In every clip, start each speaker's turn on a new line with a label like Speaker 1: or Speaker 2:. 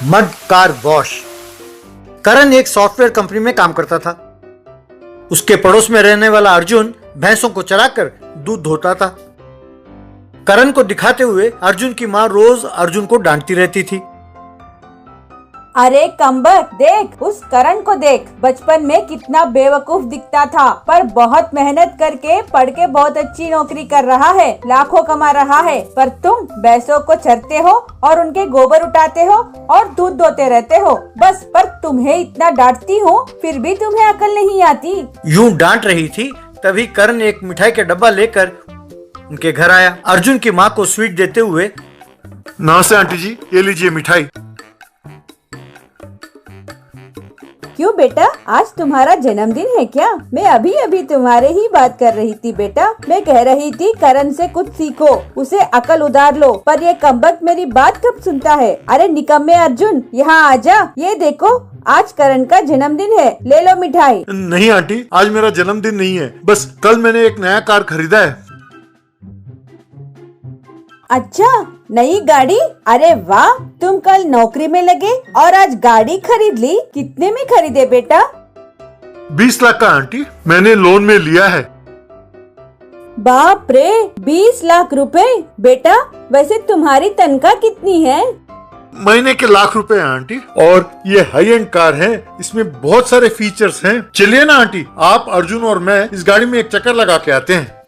Speaker 1: Mud car wash. करण एक software company में काम करता था। उसके पड़ोस में रहने वाला अर्जुन भैंसों को चराकर दूध धोता था। करण को दिखाते हुए अर्जुन की माँ रोज अर्जुन को डांटती रहती थी।
Speaker 2: अरे कम्बक, देख उस करण को देख, बचपन में कितना बेवकूफ दिखता था, पर बहुत मेहनत करके पढ़ के बहुत अच्छी नौकरी कर रहा है, लाखों कमा रहा है। पर तुम भैंसों को चरते हो और उनके गोबर उठाते हो और दूध दोते रहते हो बस। पर तुम्हें इतना डांटती हूँ फिर भी तुम्हें अकल नहीं आती।
Speaker 1: यूं डांट रही थी तभी करण एक मिठाई का डब्बा लेकर उनके घर आया। अर्जुन की माँ को स्वीट देते हुए,
Speaker 3: नमस्ते आंटी जी, ये लीजिए मिठाई।
Speaker 2: क्यों बेटा, आज तुम्हारा जन्मदिन है क्या? मैं अभी अभी तुम्हारे ही बात कर रही थी बेटा। मैं कह रही थी करण से कुछ सीखो, उसे अकल उधार लो। पर ये कम्बक मेरी बात कब सुनता है। अरे निकम्मे अर्जुन, यहाँ आजा। ये देखो आज करण का जन्मदिन है, ले लो मिठाई।
Speaker 3: नहीं आंटी, आज मेरा जन्मदिन नहीं है, बस कल मैंने एक नया कार खरीदा है।
Speaker 2: अच्छा, नई गाड़ी? अरे वाह, तुम कल नौकरी में लगे और आज गाड़ी खरीद ली। कितने में खरीदे बेटा?
Speaker 3: 20 लाख का आंटी, मैंने लोन में लिया है।
Speaker 2: बाप रे, 20 लाख रुपए। बेटा वैसे तुम्हारी तनख्वाह कितनी है?
Speaker 3: महीने के लाख रुपए हैं आंटी, और ये हाई एंड कार है, इसमें बहुत सारे फीचर्स हैं। चलिए ना आंटी, आप, अर्जुन और मैं इस गाड़ी में एक चक्कर लगा के आते हैं।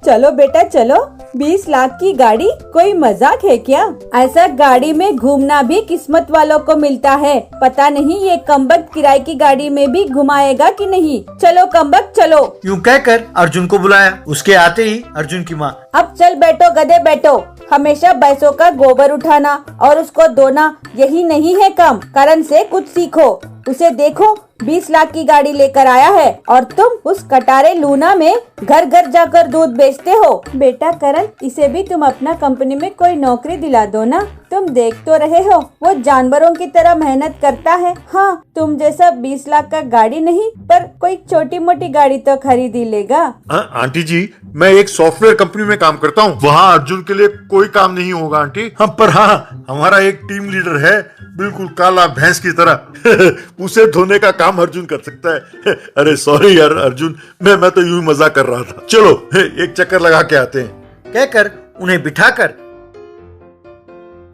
Speaker 2: चलो बेटा चलो। 20 लाख की गाड़ी कोई मजाक है क्या? ऐसा गाड़ी में घूमना भी किस्मत वालों को मिलता है। पता नहीं ये कम्बक किराए की गाड़ी में भी घुमाएगा कि नहीं। चलो कम्बक चलो।
Speaker 1: यूं कहकर अर्जुन को बुलाया। उसके आते ही अर्जुन की माँ,
Speaker 2: अब चल बैठो गधे बैठो। हमेशा भैंसों का गोबर उठाना और उसको धोना यही नहीं है काम। करण से कुछ सीखो। उसे देखो 20 लाख की गाड़ी लेकर आया है और तुम उस कटारे लूना में घर घर जाकर दूध बेचते हो। बेटा करण, इसे भी तुम अपना कंपनी में कोई नौकरी दिला दो ना। तुम देख तो रहे हो वो जानवरों की तरह मेहनत करता है। हाँ, तुम जैसा 20 लाख का गाड़ी नहीं पर कोई छोटी मोटी गाड़ी तो खरीद ही लेगा।
Speaker 3: आंटी जी, मैं एक सॉफ्टवेयर कंपनी में काम करता हूँ, वहाँ अर्जुन के लिए कोई काम नहीं होगा आंटी। पर हाँ, हमारा एक टीम लीडर है, बिल्कुल काला भैंस की तरह। उसे धोने का काम अर्जुन कर सकता है। अरे सॉरी यार अर्जुन, मैं तो यूं मजाक कर रहा था। चलो एक चक्कर लगा के आते हैं।
Speaker 1: कहकर उन्हें बिठाकर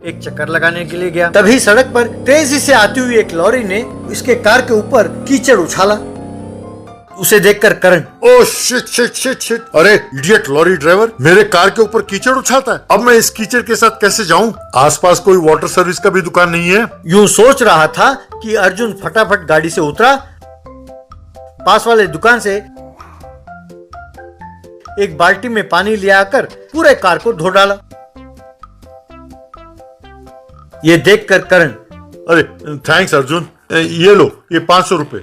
Speaker 1: एक चक्कर लगाने के लिए गया। तभी सड़क पर तेजी से आती हुई एक लॉरी ने इसके कार के ऊपर कीचड़ उछाला। उसे देखकर Karan,
Speaker 3: oh shit shit shit shit, अरे इडियट लॉरी ड्राइवर, मेरे कार के ऊपर कीचड़ उछालता है। अब मैं इस कीचड़ के साथ कैसे जाऊं? आसपास कोई वाटर सर्विस का भी दुकान नहीं है।
Speaker 1: यूं सोच रहा था कि अर्जुन फटाफट गाड़ी से उतरा, पास वाले दुकान से एक बाल्टी में पानी ले आकर पूरे कार को धो डाला। ये देखकर करण,
Speaker 3: अरे थैंक्स अर्जुन, ये लो, ये 500 रुपए।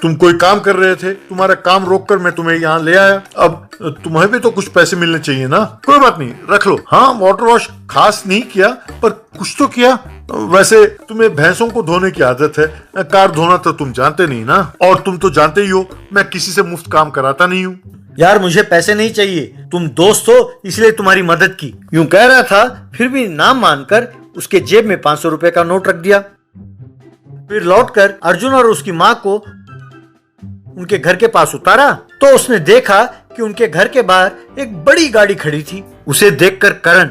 Speaker 3: तुम कोई काम कर रहे थे, तुम्हारा काम रोककर मैं तुम्हें यहाँ ले आया। अब तुम्हें भी तो कुछ पैसे मिलने चाहिए ना। कोई बात नहीं, रख लो। हाँ, वाटर वॉश खास नहीं किया पर कुछ तो किया। वैसे तुम्हें भैंसों को धोने की आदत है, कार धोना तो तुम जानते नहीं ना। और तुम तो जानते ही हो मैं किसी से मुफ्त काम कराता नहीं हूँ।
Speaker 1: यार मुझे पैसे नहीं चाहिए, तुम दोस्त हो इसलिए तुम्हारी मदद की। यूं कह रहा था, फिर भी ना मानकर उसके जेब में 500 रुपए का नोट रख दिया। फिर लौटकर अर्जुन और उसकी माँ को उनके घर के पास उतारा तो उसने देखा कि उनके घर के बाहर एक बड़ी गाड़ी खड़ी थी। उसे देखकर करण,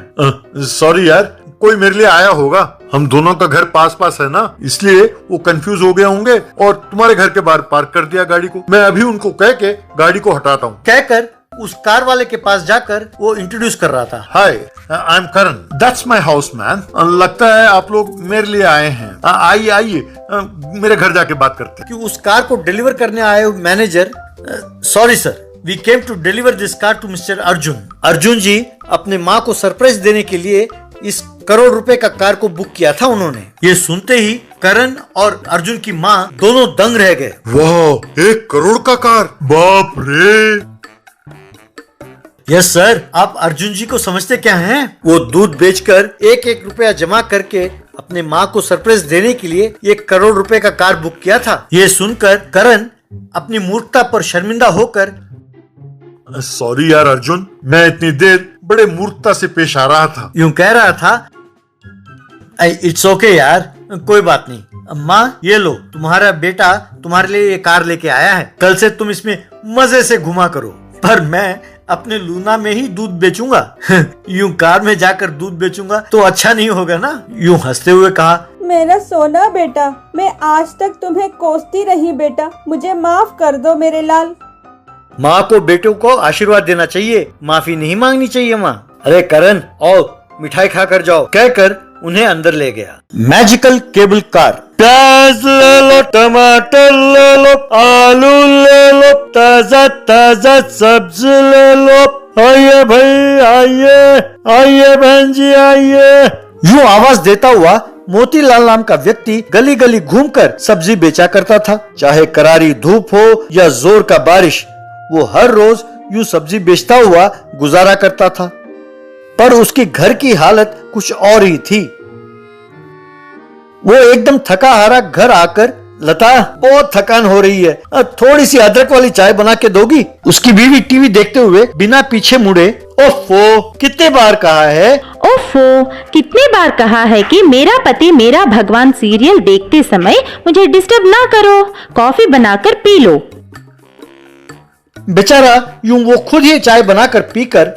Speaker 3: सॉरी यार, कोई मेरे लिए आया होगा। हम दोनों का घर पास पास है ना, इसलिए वो कंफ्यूज हो गए होंगे और तुम्हारे घर के बाहर पार्क कर दिया गाड़ी को। मैं अभी उनको कह के गाड़ी को हटाता हूँ।
Speaker 1: कहकर उस कार वाले के पास जाकर वो इंट्रोड्यूस कर रहा था।
Speaker 3: Hi, I am Karan, that's my house man. लगता है आप लोग मेरे लिए आए हैं। आइए आइए, मेरे घर जाके बात करते हैं।
Speaker 1: कि उस कार को डिलीवर करने आए manager, sorry sir, we came to deliver this car to mister Arjun. Arjun ji अपने माँ को सरप्राइज देने के लिए इस करोड़ रुपए का कार को बुक किया था उन्होंने। ये सुनते ही करण और अर्जुन की माँ दोनों दंग रह गए।
Speaker 3: वाह, 1 करोड़ का कार, बाप रे।
Speaker 1: यस सर, आप अर्जुन जी को समझते क्या हैं? वो दूध बेचकर 1-1 रुपया जमा करके अपने माँ को सरप्राइज देने के लिए 1 करोड़ रुपए का कार बुक किया था। ये सुनकर करण अपनी मूर्खता पर शर्मिंदा होकर,
Speaker 3: सॉरी यार अर्जुन, मैं इतनी देर बड़े मूर्खता से पेश आ रहा था।
Speaker 1: यूं कह रहा था, इट्स ओके यार, कोई बात नहीं। माँ ये लो, तुम्हारा बेटा तुम्हारे लिए ये कार लेके आया है। कल से तुम इसमें मजे से घुमा करो। पर मैं अपने लूना में ही दूध बेचूंगा। यूं कार में जाकर दूध बेचूंगा तो अच्छा नहीं होगा ना। यूं हंसते हुए कहा,
Speaker 2: मेरा सोना बेटा, मैं आज तक तुम्हें कोसती रही बेटा, मुझे माफ कर दो मेरे लाल।
Speaker 1: माँ को बेटों को आशीर्वाद देना चाहिए, माफी नहीं मांगनी चाहिए माँ। अरे करण, आओ मिठाई खा कर जाओ, कहकर उन्हें अंदर ले गया। Magical cable car. प्याज ले लो, टमाटर ले लो, आलू ले लो, ताजा ताजा सब्जी ले लो। आइए भाई आइए, आइए बहन जी आइए। यूं आवाज देता हुआ मोतीलाल नाम का व्यक्ति गली गली घूमकर सब्जी बेचा करता था। चाहे करारी धूप हो या जोर का बारिश, वो हर रोज यूं सब्जी बेचता हुआ गुजारा करता था। पर उसके घर की हालत कुछ और ही थी। वो एकदम थका हारा घर आकर, लता बहुत थकान हो रही है, थोड़ी सी अदरक वाली चाय बना के दोगी? उसकी बीवी टीवी देखते हुए बिना पीछे मुड़े, ओफो कितने बार कहा है,
Speaker 4: ओफो कितने बार कहा है कि मेरा पति मेरा भगवान सीरियल देखते समय मुझे डिस्टर्ब ना करो, कॉफी बनाकर पी लो।
Speaker 1: बेचारा यूं वो खुद ही चाय बनाकर पीकर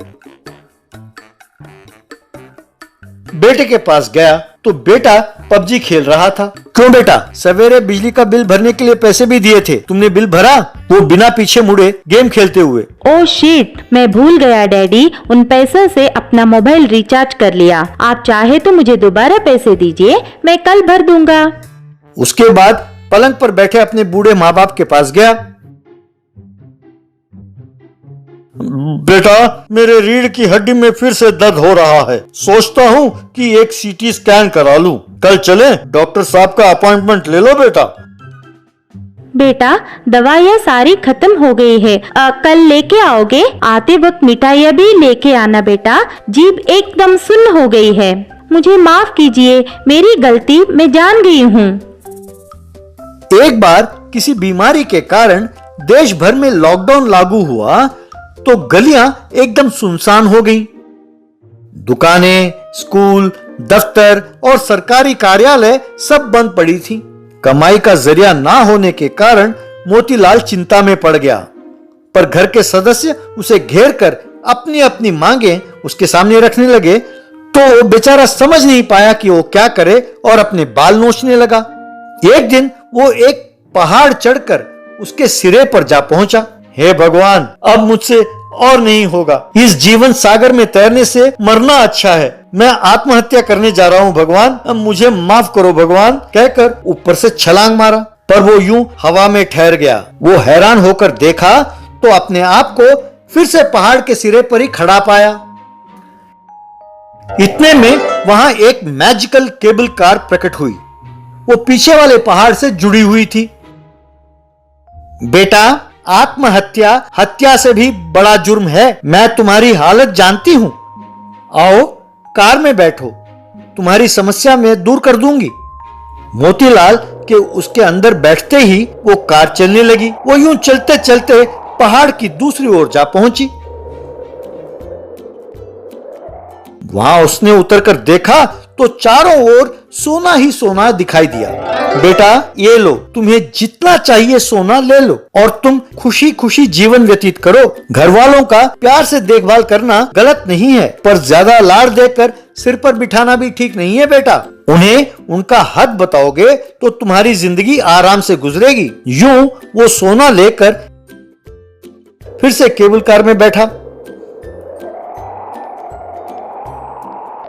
Speaker 1: बेटे के पास गया तो बेटा पबजी खेल रहा था। क्यों बेटा, सवेरे बिजली का बिल भरने के लिए पैसे भी दिए थे, तुमने बिल भरा? वो बिना पीछे मुड़े गेम खेलते हुए।
Speaker 4: ओह शिट, मैं भूल गया डैडी, उन पैसों से अपना मोबाइल रिचार्ज कर लिया। आप चाहे तो मुझे दोबारा पैसे दीजिए, मैं कल भर दूंगा।
Speaker 1: उसके बाद पलंग पर बैठे अपने बूढ़े माँ बाप के पास गया। बेटा, मेरे रीढ़ की हड्डी में फिर से दर्द हो रहा है, सोचता हूँ कि एक सीटी स्कैन करा लूं। कल चले, डॉक्टर साहब का अपॉइंटमेंट ले लो बेटा।
Speaker 4: बेटा, दवाइयाँ सारी खत्म हो गई है, कल लेके आओगे? आते वक्त मिठाइयाँ भी लेके आना बेटा, जीभ एकदम सुन्न हो गई है। मुझे माफ कीजिए, मेरी गलती, मैं जान गई हूँ।
Speaker 1: एक बार किसी बीमारी के कारण देश भर में लॉकडाउन लागू हुआ तो गलियां एकदम सुनसान हो गईं। दुकानें, स्कूल, दफ्तर और सरकारी कार्यालय सब बंद पड़ी थी। कमाई का जरिया ना होने के कारण मोतीलाल चिंता में पड़ गया। पर घर के सदस्य उसे घेर कर अपनी अपनी मांगे उसके सामने रखने लगे तो बेचारा समझ नहीं पाया कि वो क्या करे और अपने बाल नोचने लगा। एक दिन वो एक पहाड़ चढ़कर उसके सिरे पर जा पहुंचा। हे भगवान, अब मुझसे और नहीं होगा, इस जीवन सागर में तैरने से मरना अच्छा है। मैं आत्महत्या करने जा रहा हूँ भगवान, अब मुझे माफ करो भगवान, कहकर ऊपर से छलांग मारा। पर वो यूं हवा में ठहर गया। वो हैरान होकर देखा तो अपने आप को फिर से पहाड़ के सिरे पर ही खड़ा पाया। इतने में वहां एक मैजिकल केबल कार प्रकट हुई। वो पीछे वाले पहाड़ से जुड़ी हुई थी। बेटा, आत्महत्या हत्या से भी बड़ा जुर्म है, मैं तुम्हारी हालत जानती हूं। आओ कार में बैठो, तुम्हारी समस्या मैं दूर कर दूंगी। मोतीलाल के उसके अंदर बैठते ही वो कार चलने लगी। वो यूं चलते चलते पहाड़ की दूसरी ओर जा पहुंची। वहां उसने उतरकर देखा तो चारों ओर सोना ही सोना दिखाई दिया। बेटा, ये लो, तुम्हें जितना चाहिए सोना ले लो और तुम खुशी खुशी जीवन व्यतीत करो। घर वालों का प्यार से देखभाल करना गलत नहीं है, पर ज्यादा लाड़ देकर सिर पर बिठाना भी ठीक नहीं है बेटा। उन्हें उनका हद बताओगे तो तुम्हारी जिंदगी आराम से गुजरेगी। यूं वो सोना लेकर फिर से केबल कार में बैठा।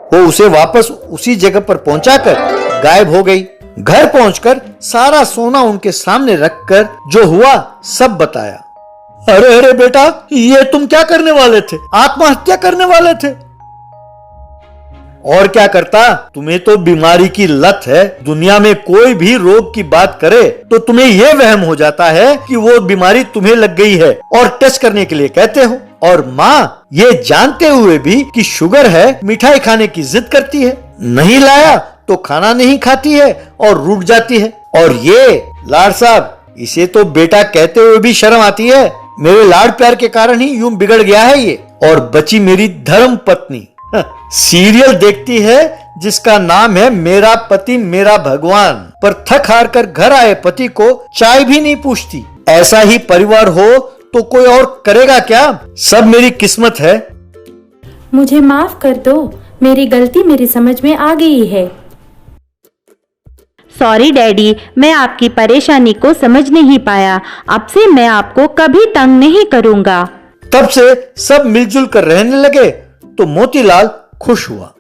Speaker 1: वो उसे वापस उसी जगह पर पहुंचाकर गायब हो गई। घर पहुंचकर सारा सोना उनके सामने रखकर जो हुआ सब बताया। अरे अरे बेटा, ये तुम क्या करने वाले थे? आत्महत्या करने वाले थे? और क्या करता, तुम्हें तो बीमारी की लत है। दुनिया में कोई भी रोग की बात करे तो तुम्हें यह वहम हो जाता है कि वो बीमारी तुम्हें लग गई है और टेस्ट करने के लिए कहते हो। और माँ ये जानते हुए भी कि शुगर है, मिठाई खाने की जिद करती है, नहीं लाया तो खाना नहीं खाती है और रूठ जाती है। और ये लाड साहब, इसे तो बेटा कहते हुए भी शर्म आती है। मेरे लाड प्यार के कारण ही यूं बिगड़ गया है ये। और बची मेरी धर्म पत्नी, सीरियल देखती है जिसका नाम है मेरा पति मेरा भगवान, पर थक हार कर घर आए पति को चाय भी नहीं पूछती। ऐसा ही परिवार हो तो कोई और करेगा क्या? सब मेरी किस्मत है।
Speaker 4: मुझे माफ कर दो, मेरी गलती मेरी समझ में आ गई है। सॉरी डैडी, मैं आपकी परेशानी को समझ नहीं पाया। अब से मैं आपको कभी तंग नहीं करूंगा।
Speaker 1: तब से सब मिलजुल कर रहने लगे तो मोतीलाल खुश हुआ।